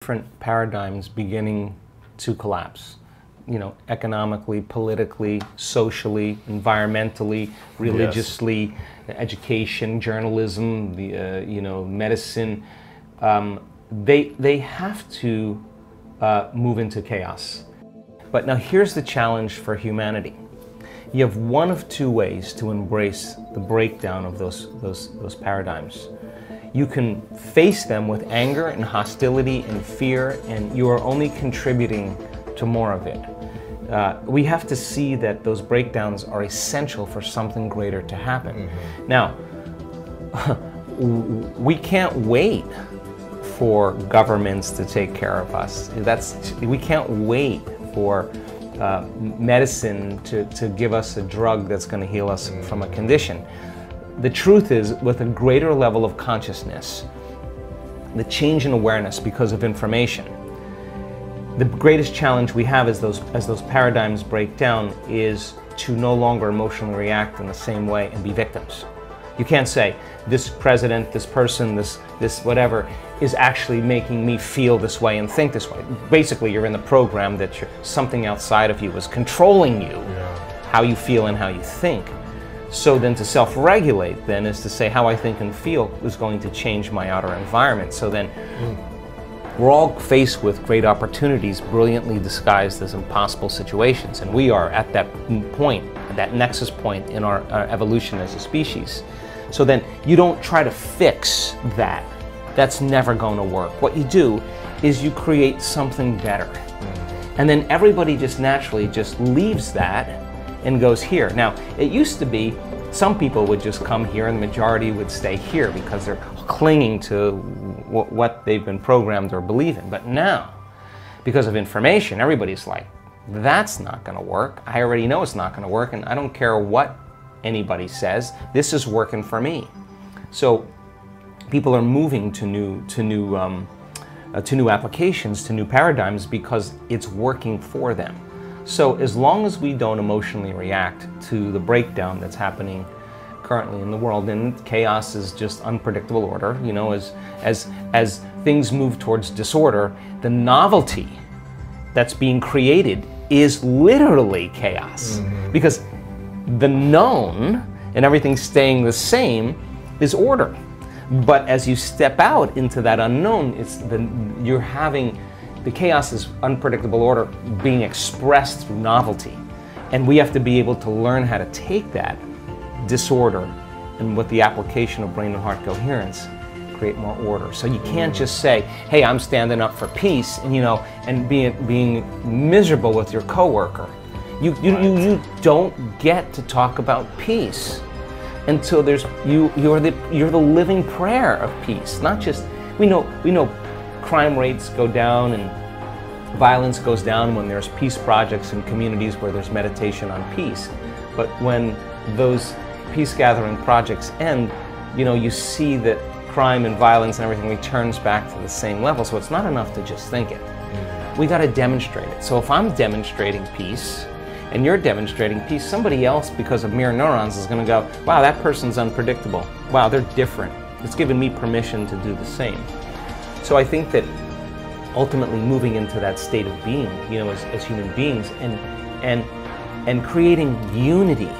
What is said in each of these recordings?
different paradigms beginning to collapse. You know, economically, politically, socially, environmentally, religiously, education, journalism, the medicine. They have to move into chaos. But now here's the challenge for humanity. You have one of two ways to embrace the breakdown of those paradigms. You can face them with anger and hostility and fear, and you are only contributing to more of it. We have to see that those breakdowns are essential for something greater to happen. Now, we can't wait for governments to take care of us. We can't wait for medicine to give us a drug that's going to heal us from a condition. The truth is, with a greater level of consciousness, the change in awareness because of information, the greatest challenge we have as those paradigms break down is to no longer emotionally react in the same way and be victims. You can't say, this president, this person, this whatever is actually making me feel this way and think this way. Basically, you're in the program that something outside of you is controlling you, how you feel and how you think. So then to self-regulate then is to say how I think and feel is going to change my outer environment. So then we're all faced with great opportunities brilliantly disguised as impossible situations. And we are at that point, that nexus point in our evolution as a species. So then you don't try to fix that. That's never going to work. What you do is you create something better. And then everybody just naturally just leaves that and goes here. Now, it used to be some people would just come here and the majority would stay here because they're clinging to what they've been programmed or believe in. But now, because of information, everybody's like, that's not going to work. I already know it's not going to work, and I don't care what anybody says. This is working for me. So people are moving to new applications, to new paradigms because it's working for them. So as long as we don't emotionally react to the breakdown that's happening currently in the world, and chaos is just unpredictable order, you know, as things move towards disorder, the novelty that's being created is literally chaos. Because the known and everything staying the same is order. But as you step out into that unknown, you're having the chaos is unpredictable order being expressed through novelty. And we have to be able to learn how to take that disorder and with the application of brain and heart coherence, create more order. So you can't just say, hey, I'm standing up for peace, and and being miserable with your coworker. You don't get to talk about peace until you're the living prayer of peace. Not just we know crime rates go down and violence goes down when there's peace projects in communities where there's meditation on peace. But when those peace gathering projects end, you see that crime and violence and everything returns back to the same level. So it's not enough to just think it. We got to demonstrate it. So if I'm demonstrating peace and you're demonstrating peace, somebody else, because of mirror neurons, is going to go, wow, that person's unpredictable. Wow, they're different. It's given me permission to do the same. So I think that ultimately moving into that state of being, as human beings, and creating unity,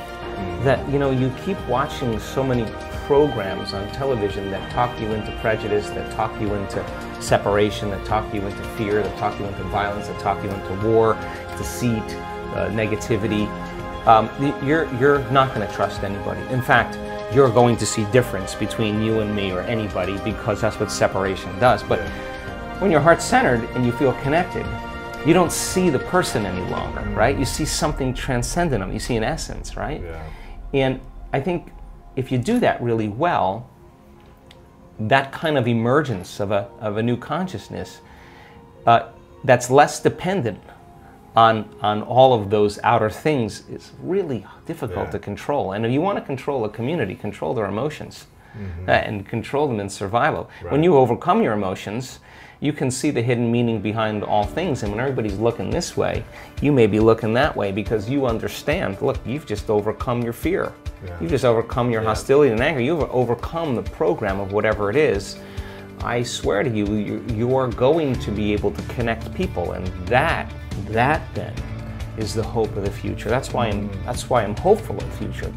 that you keep watching so many programs on television that talk you into prejudice, that talk you into separation, that talk you into fear, that talk you into violence, that talk you into war, deceit, negativity. You're not going to trust anybody. In fact, you're going to see difference between you and me or anybody, because that's what separation does. But when your heart's centered and you feel connected, you don't see the person any longer, right? You see something transcendent them. You see an essence, right? And I think if you do that really well, that kind of emergence of a new consciousness that's less dependent on all of those outer things is really difficult to control. And if you want to control a community, control their emotions and control them in survival. When you overcome your emotions, you can see the hidden meaning behind all things. And when everybody's looking this way, you may be looking that way, because you understand, look, you've just overcome your fear. You've just overcome your hostility and anger. You've overcome the program of whatever it is. I swear to you, you are going to be able to connect people, and that then is the hope of the future. That's why I'm hopeful of the future.